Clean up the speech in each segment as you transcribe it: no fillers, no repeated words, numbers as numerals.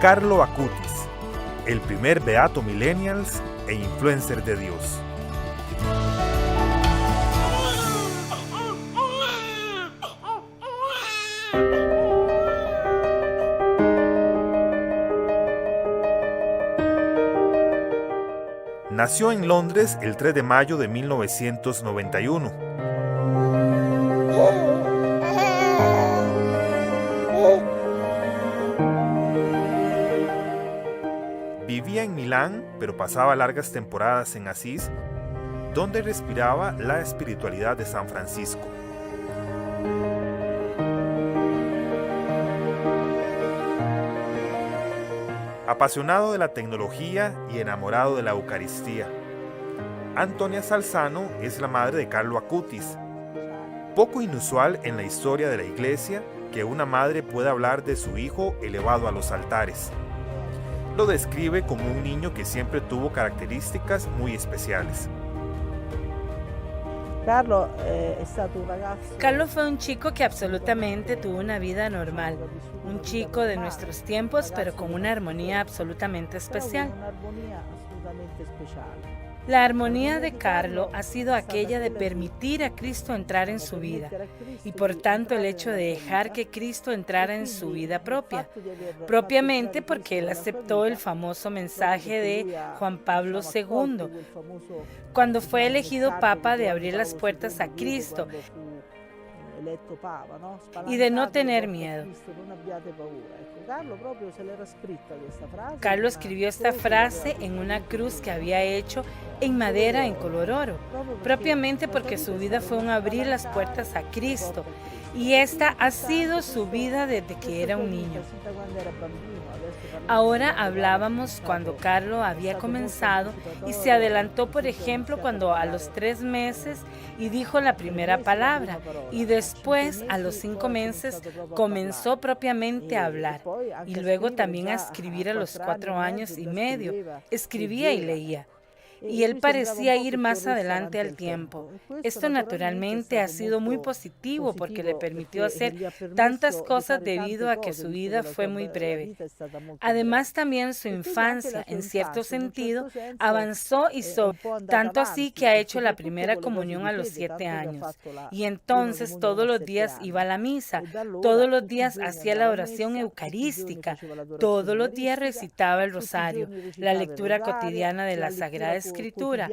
Carlo Acutis, el primer beato millennials e influencer de Dios. Nació en Londres el 3 de mayo de 1991. Vivía en Milán, pero pasaba largas temporadas en Asís, donde respiraba la espiritualidad de San Francisco. Apasionado de la tecnología y enamorado de la Eucaristía. Antonia Salzano es la madre de Carlo Acutis. Poco inusual en la historia de la Iglesia que una madre pueda hablar de su hijo elevado a los altares. Lo describe como un niño que siempre tuvo características muy especiales. Carlo fue un chico que absolutamente tuvo una vida normal, un chico de nuestros tiempos, pero con una armonía absolutamente especial. La armonía de Carlo ha sido aquella de permitir a Cristo entrar en su vida y por tanto el hecho de dejar que Cristo entrara en su vida propiamente porque él aceptó el famoso mensaje de Juan Pablo II, cuando fue elegido Papa, de abrir las puertas a Cristo y de no tener miedo. Carlo escribió esta frase en una cruz que había hecho en madera en color oro, propiamente porque su vida fue un abrir las puertas a Cristo, y esta ha sido su vida desde que era un niño. Ahora hablábamos cuando Carlo había comenzado y se adelantó, por ejemplo, cuando a los 3 meses y dijo la primera palabra, y después a los 5 meses comenzó propiamente a hablar, y luego también a escribir a los 4 años y medio, escribía y leía. Y él parecía ir más adelante al tiempo. Esto naturalmente ha sido muy positivo porque le permitió hacer tantas cosas debido a que su vida fue muy breve. Además, también su infancia, en cierto sentido, avanzó y tanto así que ha hecho la primera comunión a los 7 años. Y entonces todos los días iba a la misa, todos los días hacía la oración eucarística, todos los días recitaba el rosario, la lectura cotidiana de la Sagrada Escritura,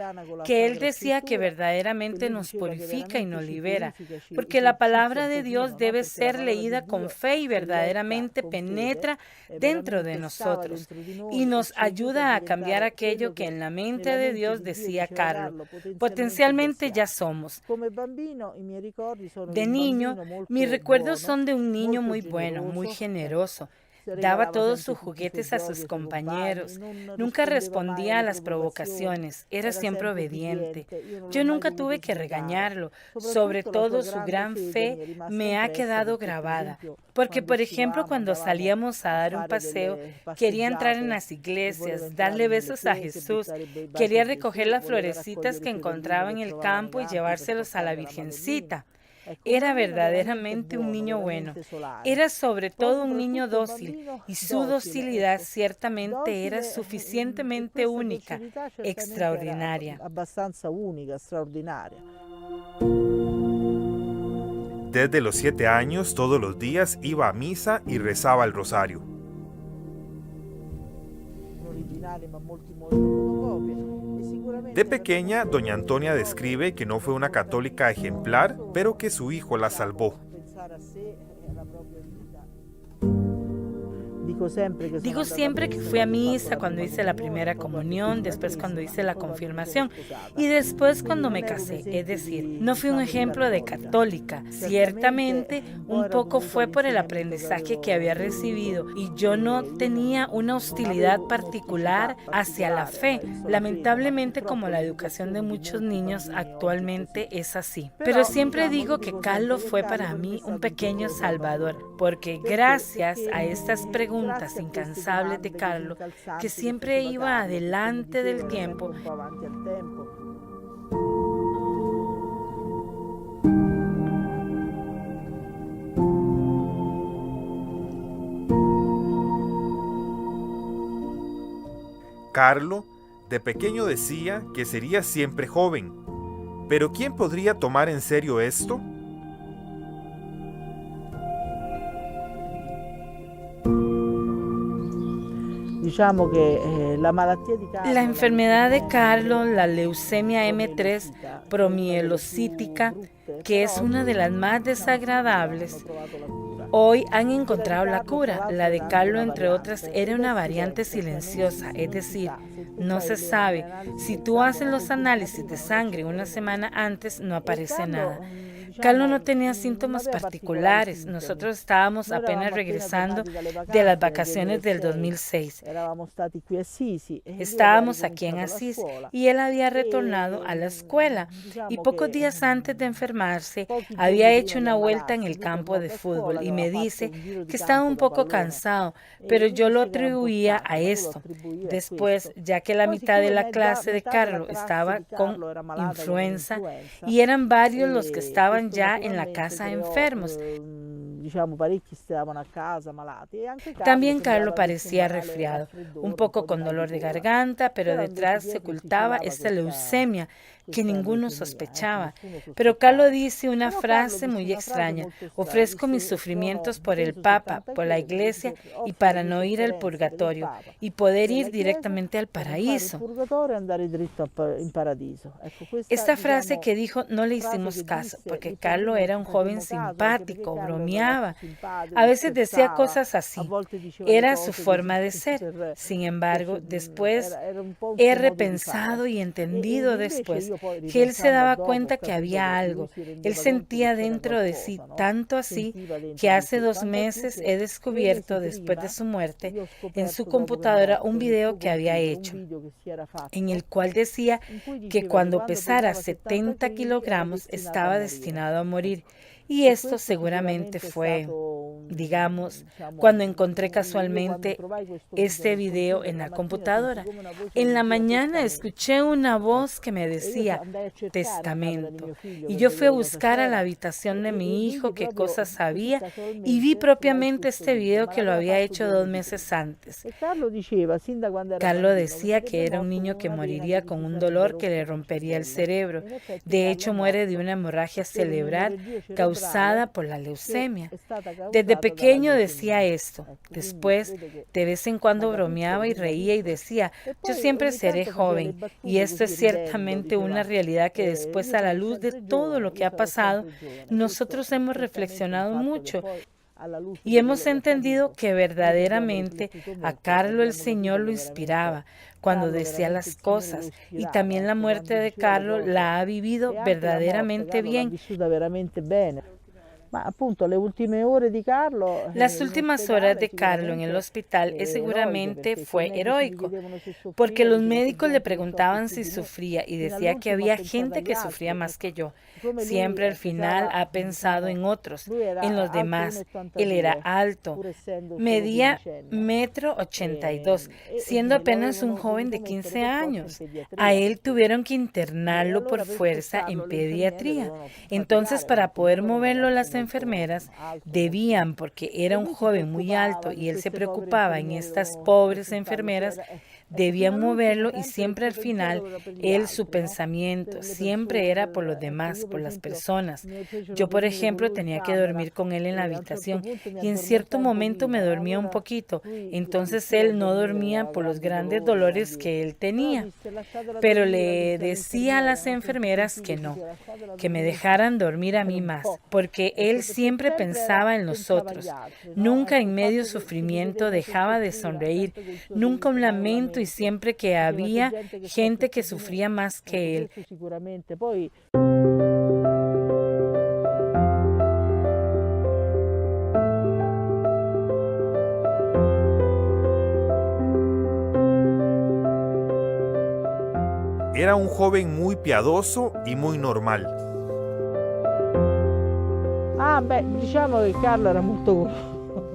que él decía que verdaderamente nos purifica y nos libera, porque la palabra de Dios debe ser leída con fe y verdaderamente penetra dentro de nosotros y nos ayuda a cambiar aquello que en la mente de Dios, decía Carlo, potencialmente ya somos. De niño, mis recuerdos son de un niño muy bueno, muy generoso. Daba todos sus juguetes a sus compañeros, nunca respondía a las provocaciones, era siempre obediente. Yo nunca tuve que regañarlo, sobre todo su gran fe me ha quedado grabada. Porque, por ejemplo, cuando salíamos a dar un paseo, quería entrar en las iglesias, darle besos a Jesús, quería recoger las florecitas que encontraba en el campo y llevárselos a la Virgencita. Era verdaderamente un niño bueno. Era sobre todo un niño dócil y su docilidad ciertamente era suficientemente única, extraordinaria. Desde los 7 años, todos los días iba a misa y rezaba el rosario. De pequeña, doña Antonia describe que no fue una católica ejemplar, pero que su hijo la salvó. Digo siempre que fui a misa cuando hice la primera comunión, después cuando hice la confirmación y después cuando me casé. Es decir, no fui un ejemplo de católica. Ciertamente, un poco fue por el aprendizaje que había recibido y yo no tenía una hostilidad particular hacia la fe. Lamentablemente, como la educación de muchos niños actualmente es así. Pero siempre digo que Carlo fue para mí un pequeño salvador, porque gracias a estas preguntas incansables de Carlo, que siempre iba adelante del tiempo, Carlo, de pequeño decía que sería siempre joven. Pero ¿quién podría tomar en serio esto? La enfermedad de Carlo, la leucemia M3 promielocítica, que es una de las más desagradables, hoy han encontrado la cura. La de Carlo, entre otras, era una variante silenciosa, es decir, no se sabe. Si tú haces los análisis de sangre una semana antes, no aparece nada. Carlo no tenía síntomas particulares. Nosotros estábamos apenas regresando de las vacaciones del 2006. Estábamos aquí en Asís y él había retornado a la escuela. Y pocos días antes de enfermarse, había hecho una vuelta en el campo de fútbol y me dice que estaba un poco cansado, pero yo lo atribuía a esto. Después, ya que la mitad de la clase de Carlo estaba con influenza y eran varios los que estaban ya en la casa enfermos. También Carlo parecía resfriado, un poco con dolor de garganta, pero detrás se ocultaba esta leucemia que ninguno sospechaba. Pero Carlo dice una frase muy extraña: ofrezco mis sufrimientos por el Papa, por la Iglesia y para no ir al purgatorio y poder ir directamente al paraíso. Esta frase que dijo no le hicimos caso porque Carlo era un joven simpático, bromeaba. A veces decía cosas así. Era su forma de ser. Sin embargo, después he repensado y entendido después que él se daba cuenta que había algo. Él sentía dentro de sí tanto así que hace 2 meses he descubierto, después de su muerte, en su computadora un video que había hecho, en el cual decía que cuando pesara 70 kilogramos estaba destinado a morir. Y esto seguramente fue, digamos, cuando encontré casualmente este video en la computadora. En la mañana escuché una voz que me decía testamento y yo fui a buscar a la habitación de mi hijo qué cosas sabía y vi propiamente este video que lo había hecho 2 meses antes. Carlo decía que era un niño que moriría con un dolor que le rompería el cerebro. De hecho, muere de una hemorragia cerebral causada por la leucemia. Desde pequeño decía esto. Después, de vez en cuando bromeaba y reía y decía, yo siempre seré joven. Y esto es ciertamente una realidad que después, a la luz de todo lo que ha pasado, nosotros hemos reflexionado mucho. Y hemos entendido que verdaderamente a Carlo el Señor lo inspiraba cuando decía las cosas, y también la muerte de Carlo la ha vivido verdaderamente bien. Las últimas horas de Carlo en el hospital seguramente fue heroico, porque los médicos le preguntaban si sufría y decía que había gente que sufría más que yo. Siempre al final ha pensado en otros, en los demás. Él era alto, medía 1,82 m, siendo apenas un joven de 15 años. A él tuvieron que internarlo por fuerza en pediatría. Entonces, para poder moverlo, las enfermeras debían, porque era un joven muy alto y él se preocupaba en estas pobres enfermeras, debían moverlo, y siempre al final su pensamiento siempre era por los demás, por las personas. Yo, por ejemplo, tenía que dormir con él en la habitación y en cierto momento me dormía un poquito. Entonces él no dormía por los grandes dolores que él tenía, pero le decía a las enfermeras que no, que me dejaran dormir a mí más, porque él siempre pensaba en nosotros. Nunca en medio sufrimiento dejaba de sonreír, nunca un lamento, y siempre que había gente que sufría más que él. Era un joven muy piadoso y muy normal.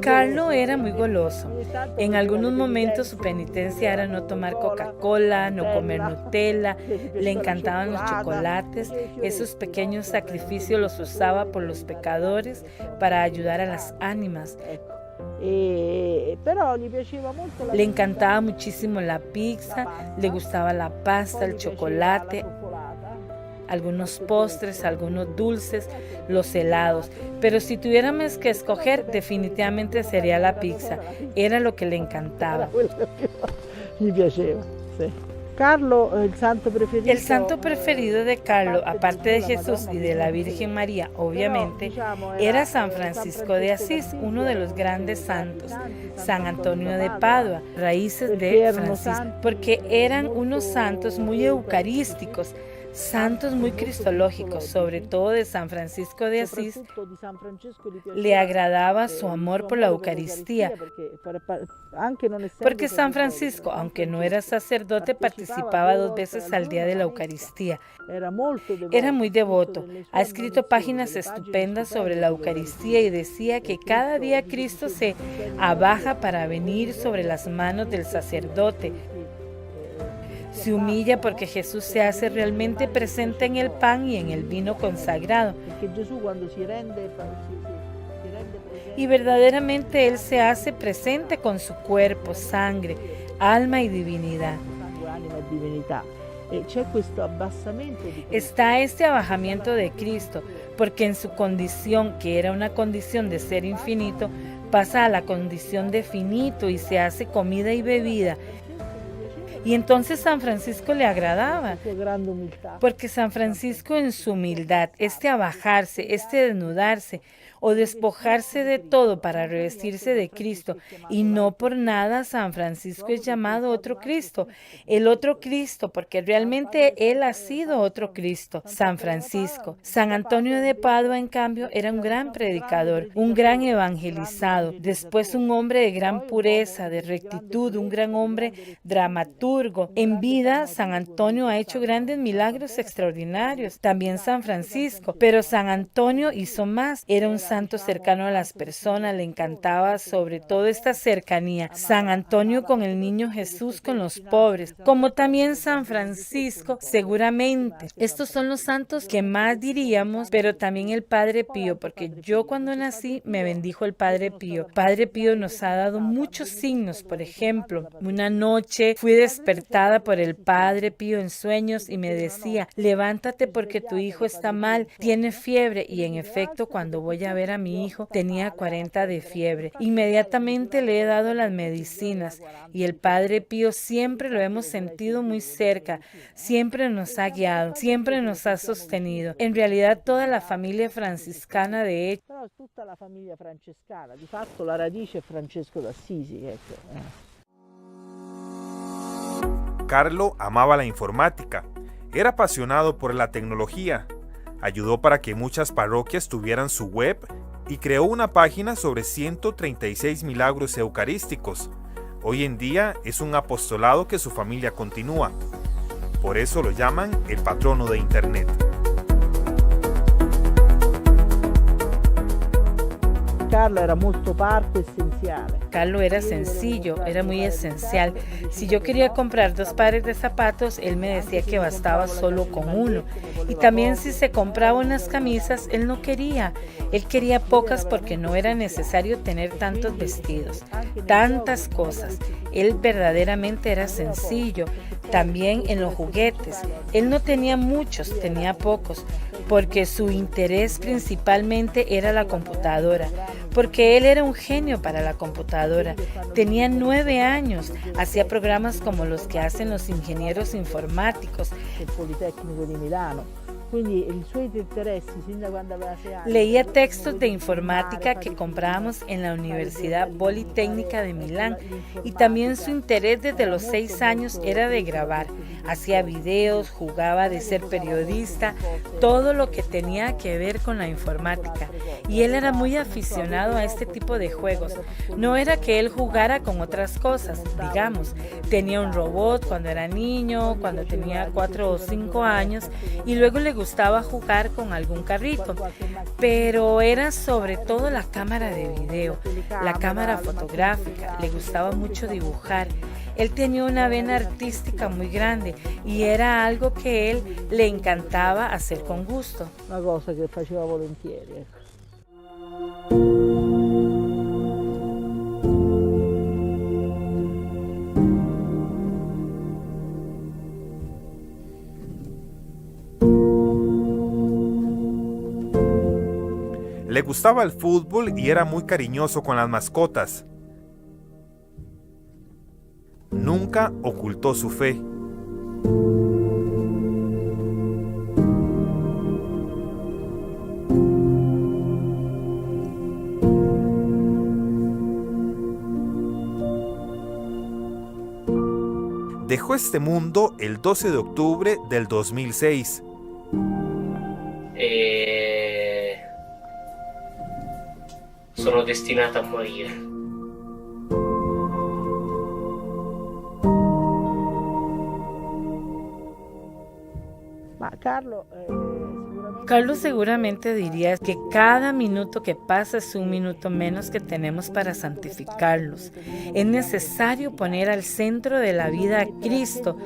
Carlo era muy goloso. En algunos momentos su penitencia era no tomar Coca-Cola, no comer Nutella, le encantaban los chocolates. Esos pequeños sacrificios los usaba por los pecadores para ayudar a las ánimas. Le encantaba muchísimo la pizza, le gustaba la pasta, el chocolate, algunos postres, algunos dulces, los helados. Pero si tuviéramos que escoger, definitivamente sería la pizza. Era lo que le encantaba. Mi piaceva, sì. Carlo, el santo preferido de Carlo, aparte de Jesús y de la Virgen María, obviamente, era San Francisco de Asís, uno de los grandes santos, San Antonio de Padua, raíces de Francisco, porque eran unos santos muy eucarísticos, santos muy cristológicos, sobre todo de San Francisco de Asís. Le agradaba su amor por la Eucaristía, porque San Francisco, aunque no era sacerdote, participaba 2 veces al día de la Eucaristía. Era muy devoto. Ha escrito páginas estupendas sobre la Eucaristía y decía que cada día Cristo se abaja para venir sobre las manos del sacerdote. Se humilla porque Jesús se hace realmente presente en el pan y en el vino consagrado. Y verdaderamente Él se hace presente con su cuerpo, sangre, alma y divinidad. Está este abajamiento de Cristo, porque en su condición, que era una condición de ser infinito, pasa a la condición de finito y se hace comida y bebida. Y entonces San Francisco le agradaba, porque San Francisco en su humildad, este abajarse, este desnudarse o despojarse de todo para revestirse de Cristo, y no por nada San Francisco es llamado otro Cristo, el otro Cristo, porque realmente él ha sido otro Cristo, San Francisco. San Antonio de Padua, en cambio, era un gran predicador, un gran evangelizado, después un hombre de gran pureza, de rectitud, un gran hombre dramaturgo. En vida, San Antonio ha hecho grandes milagros extraordinarios, también San Francisco, pero San Antonio hizo más, era un santo cercano a las personas, le encantaba sobre todo esta cercanía. San Antonio con el niño Jesús, con los pobres, como también San Francisco, seguramente. Estos son los santos que más diríamos, pero también el Padre Pío, porque yo cuando nací me bendijo el Padre Pío. Padre Pío nos ha dado muchos signos, por ejemplo, una noche fui despertada por el Padre Pío en sueños y me decía, levántate porque tu hijo está mal, tiene fiebre, y en efecto cuando voy a ver a mi hijo tenía 40 de fiebre. Inmediatamente le he dado las medicinas y el Padre Pío siempre lo hemos sentido muy cerca, siempre nos ha guiado, siempre nos ha sostenido. En realidad toda la familia franciscana de hecho. Tutta la famiglia francescana, di fatto la radice è Francesco d'Assisi, ecco. Carlo amaba la informática, era apasionado por la tecnología, ayudó para que muchas parroquias tuvieran su web y creó una página sobre 136 milagros eucarísticos. Hoy en día es un apostolado que su familia continúa. Por eso lo llaman el patrono de Internet. Carlo era molto parco essenziale. Carlo era sencillo, era muy esencial. Si yo quería comprar 2 pares de zapatos, él me decía que bastaba solo con uno. Y también si se compraba unas camisas, él no quería. Él quería pocas porque no era necesario tener tantos vestidos, tantas cosas. Él verdaderamente era sencillo. También en los juguetes. Él no tenía muchos, tenía pocos, porque su interés principalmente era la computadora, porque él era un genio para la computadora. Tenía 9 años, hacía programas como los que hacen los ingenieros informáticos. El Politécnico de Milano. Leía textos de informática que comprábamos en la Universidad Politécnica de Milán, y también su interés desde los 6 años era de grabar. Hacía videos, jugaba de ser periodista, todo lo que tenía que ver con la informática. Y él era muy aficionado a este tipo de juegos. No era que él jugara con otras cosas, digamos. Tenía un robot cuando era niño, cuando tenía 4 o 5 años, y luego le gustaba jugar con algún carrito, pero era sobre todo la cámara de video, la cámara fotográfica. Le gustaba mucho dibujar. Él tenía una vena artística muy grande y era algo que él le encantaba hacer con gusto. Una cosa que faceva volentieri. Le gustaba el fútbol y era muy cariñoso con las mascotas. Nunca ocultó su fe. Dejó este mundo el 12 de octubre del 2006. Sono destinato a morire. Ma Carlo, Carlos seguramente diría que cada minuto que pasa es un minuto menos que tenemos para santificarlos. Es necesario poner al centro de la vida a Cristo.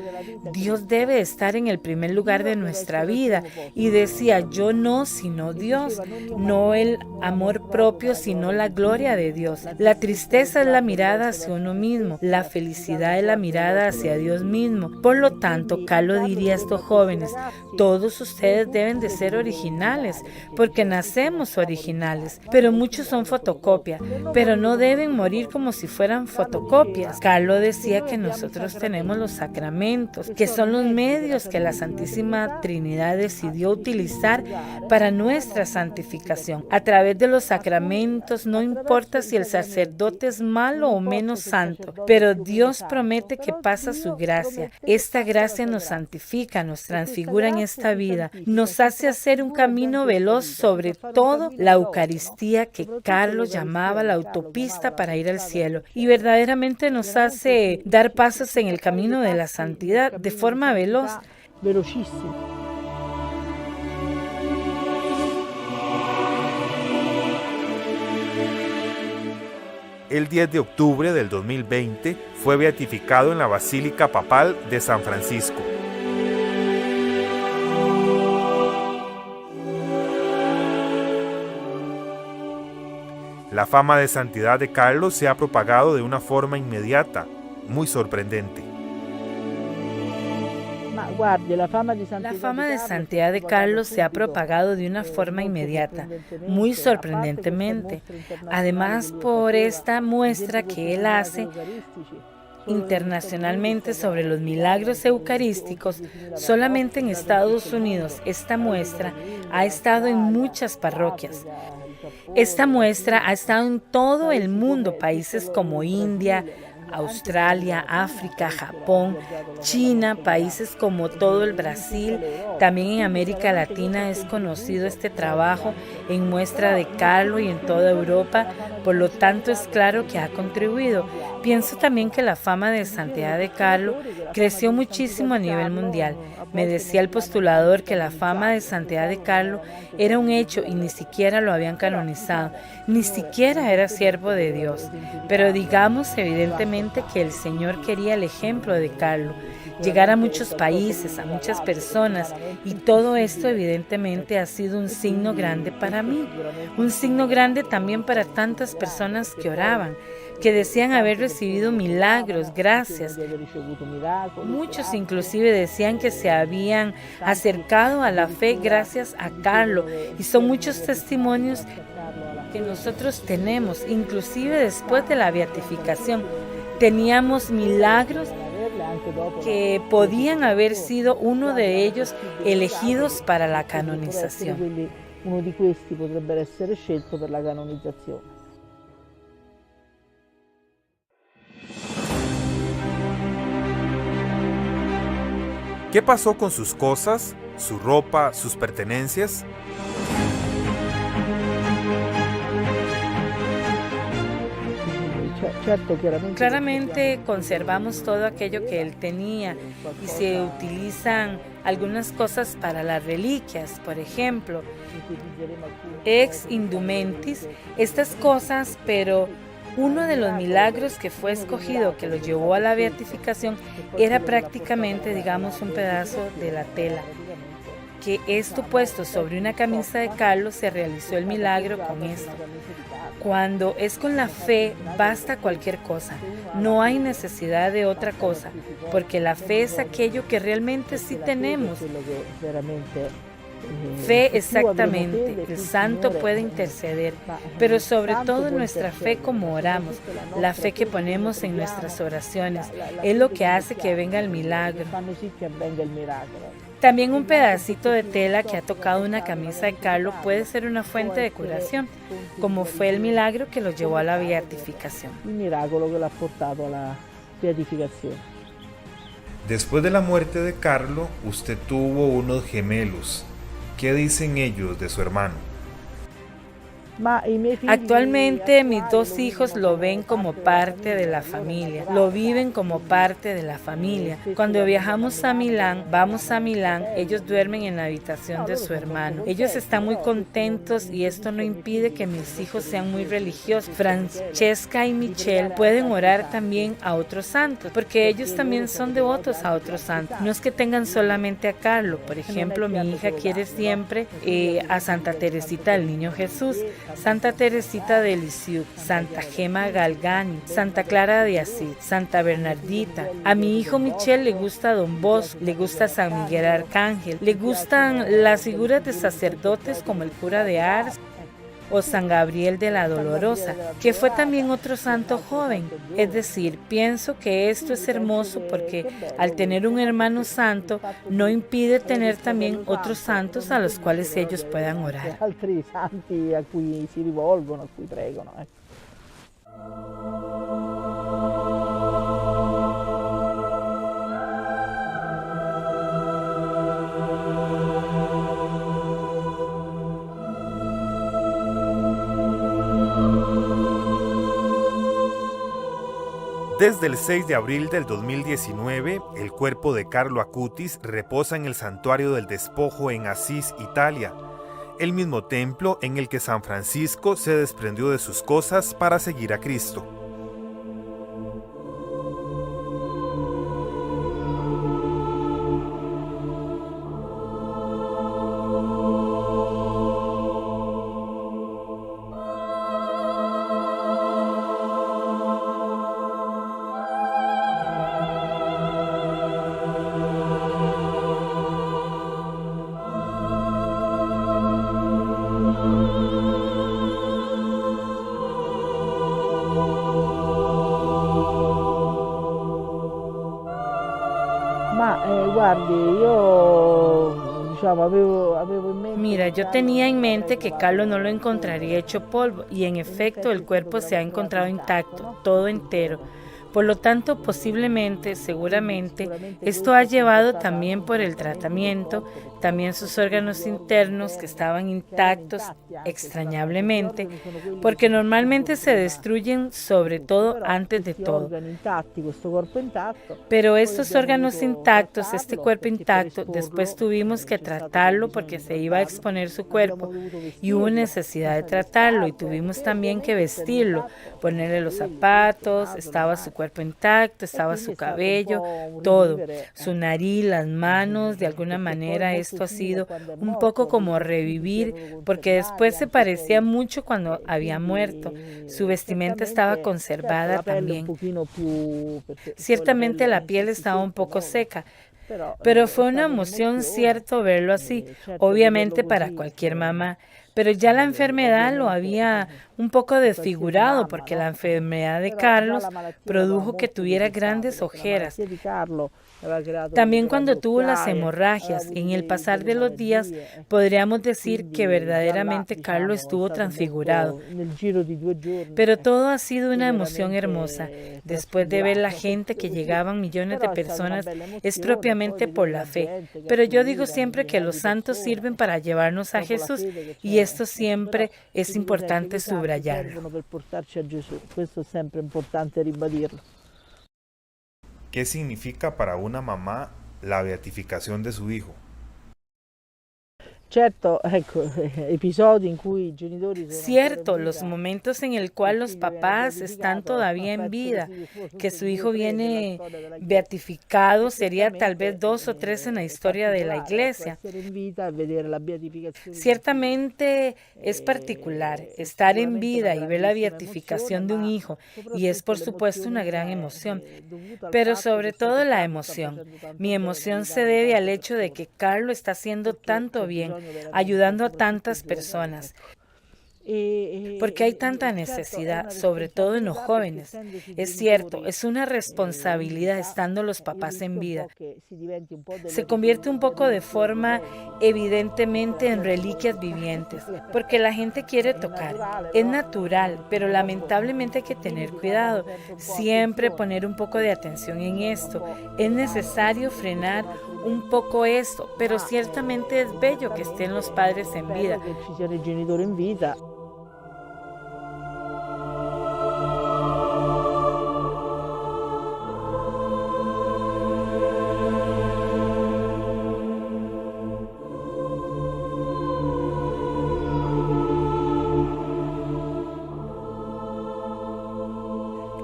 Dios debe estar en el primer lugar de nuestra vida. Y decía, yo no, sino Dios. No el amor propio, sino la gloria de Dios. La tristeza es la mirada hacia uno mismo. La felicidad es la mirada hacia Dios mismo. Por lo tanto, Carlos diría a estos jóvenes, todos ustedes deben de ser originales, porque nacemos originales, pero muchos son fotocopia, pero no deben morir como si fueran fotocopias. Carlos decía que nosotros tenemos los sacramentos, que son los medios que la Santísima Trinidad decidió utilizar para nuestra santificación. A través de los sacramentos, no importa si el sacerdote es malo o menos santo, pero Dios promete que pasa su gracia. Esta gracia nos santifica, nos transfigura en esta vida, nos hace hacer un camino veloz, sobre todo la Eucaristía que Carlos llamaba la autopista para ir al cielo, y verdaderamente nos hace dar pasos en el camino de la santidad de forma veloz. Velocissimo. El 10 de octubre del 2020 fue beatificado en la Basílica Papal de San Francisco. La fama de santidad de Carlos se ha propagado de una forma inmediata, muy sorprendente. La fama de santidad de Carlos se ha propagado de una forma inmediata, muy sorprendentemente. Además, por esta muestra que él hace internacionalmente sobre los milagros eucarísticos, solamente en Estados Unidos esta muestra ha estado en muchas parroquias. Esta muestra ha estado en todo el mundo, países como India, Australia, África, Japón, China, países como todo el Brasil. También en América Latina es conocido este trabajo en muestra de Carlos y en toda Europa. Por lo tanto, es claro que ha contribuido. Pienso también que la fama de santidad de Carlos creció muchísimo a nivel mundial. Me decía el postulador que la fama de santidad de Carlos era un hecho y ni siquiera lo habían canonizado, ni siquiera era siervo de Dios. Pero digamos evidentemente que el Señor quería el ejemplo de Carlos, llegar a muchos países, a muchas personas, y todo esto evidentemente ha sido un signo grande para mí, un signo grande también para tantas personas que oraban, que decían haber recibido milagros, gracias. Muchos inclusive decían que se habían acercado a la fe gracias a Carlos, y son muchos testimonios que nosotros tenemos, inclusive después de la beatificación. Teníamos milagros que podían haber sido uno de ellos elegidos para la canonización. Uno di questi potrebbe essere scelto per la canonizzazione. ¿Qué pasó con sus cosas, su ropa, sus pertenencias? Claramente conservamos todo aquello que él tenía y se utilizan algunas cosas para las reliquias, por ejemplo, ex indumentis, estas cosas, pero uno de los milagros que fue escogido, que lo llevó a la beatificación, era prácticamente, digamos, un pedazo de la tela. Que esto puesto sobre una camisa de Carlos, se realizó el milagro con esto. Cuando es con la fe, basta cualquier cosa. No hay necesidad de otra cosa, porque la fe es aquello que realmente sí tenemos. Fe, exactamente. El santo puede interceder, pero sobre todo nuestra fe como oramos, la fe que ponemos en nuestras oraciones, es lo que hace que venga el milagro. También un pedacito de tela que ha tocado una camisa de Carlo puede ser una fuente de curación, como fue el milagro que lo llevó a la beatificación. El milagro que lo ha portado a la beatificación. Después de la muerte de Carlo, usted tuvo unos gemelos. ¿Qué dicen ellos de su hermano? Actualmente mis dos hijos lo ven como parte de la familia, lo viven como parte de la familia. Cuando viajamos a Milán, vamos a Milán, ellos duermen en la habitación de su hermano. Ellos están muy contentos y esto no impide que mis hijos sean muy religiosos. Francesca y Michelle pueden orar también a otros santos, porque ellos también son devotos a otros santos. No es que tengan solamente a Carlo. Por ejemplo, mi hija quiere siempre a Santa Teresita del Niño Jesús, Santa Teresita de Lisieux, Santa Gema Galgani, Santa Clara de Asís, Santa Bernardita. A mi hijo Michel le gusta Don Bosco, le gusta San Miguel Arcángel, le gustan las figuras de sacerdotes como el cura de Ars o San Gabriel de la Dolorosa, que fue también otro santo joven. Es decir, pienso que esto es hermoso porque al tener un hermano santo no impide tener también otros santos a los cuales ellos puedan orar. Altri santi a cui si rivolgono, a cui pregano. Desde el 6 de abril del 2019, el cuerpo de Carlo Acutis reposa en el Santuario del Despojo en Asís, Italia, el mismo templo en el que San Francisco se desprendió de sus cosas para seguir a Cristo. Mira, yo tenía en mente que Carlo no lo encontraría hecho polvo y en efecto el cuerpo se ha encontrado intacto, todo entero. Por lo tanto, posiblemente, seguramente, esto ha llevado también por el tratamiento, también sus órganos internos que estaban intactos extrañablemente, porque normalmente se destruyen sobre todo antes de todo. Pero estos órganos intactos, este cuerpo intacto, después tuvimos que tratarlo porque se iba a exponer su cuerpo y hubo necesidad de tratarlo y tuvimos también que vestirlo, ponerle los zapatos, estaba su cuerpo intacto, estaba su cabello, todo, su nariz, las manos, de alguna manera esto ha sido un poco como revivir, porque después se parecía mucho cuando había muerto, su vestimenta estaba conservada también. Ciertamente la piel estaba un poco seca, pero fue una emoción, cierto, verlo así, obviamente para cualquier mamá. Pero ya la enfermedad lo había un poco desfigurado porque la enfermedad de Carlos produjo que tuviera grandes ojeras. También cuando tuvo las hemorragias, en el pasar de los días, podríamos decir que verdaderamente Carlos estuvo transfigurado. Pero todo ha sido una emoción hermosa. Después de ver la gente que llegaban millones de personas, es propiamente por la fe. Pero yo digo siempre que los santos sirven para llevarnos a Jesús y esto siempre es importante subrayarlo. ¿Qué significa para una mamá la beatificación de su hijo? Cierto, los momentos en el cual los papás están todavía en vida, que su hijo viene beatificado, sería tal vez 2 o 3 en la historia de la iglesia. Ciertamente es particular estar en vida y ver la beatificación de un hijo, y es por supuesto una gran emoción, pero sobre todo la emoción. Mi emoción se debe al hecho de que Carlo está haciendo tanto bien, ayudando a tantas personas. Porque hay tanta necesidad, sobre todo en los jóvenes. Es cierto, es una responsabilidad estando los papás en vida. Se convierte un poco de forma evidentemente en reliquias vivientes, porque la gente quiere tocar. Es natural, pero lamentablemente hay que tener cuidado. Siempre poner un poco de atención en esto. Es necesario frenar un poco esto, pero ciertamente es bello que estén los padres en vida.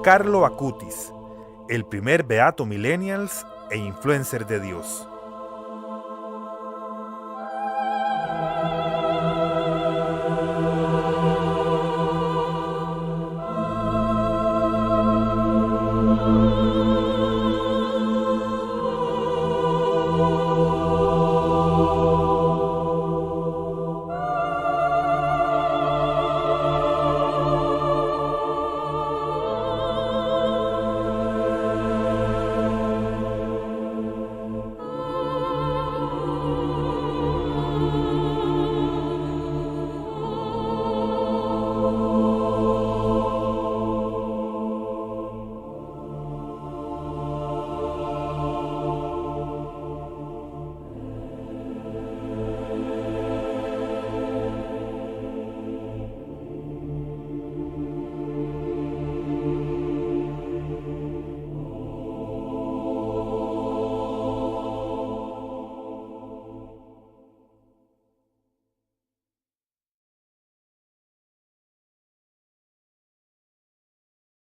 Carlo Acutis, el primer beato millennials e influencer de Dios.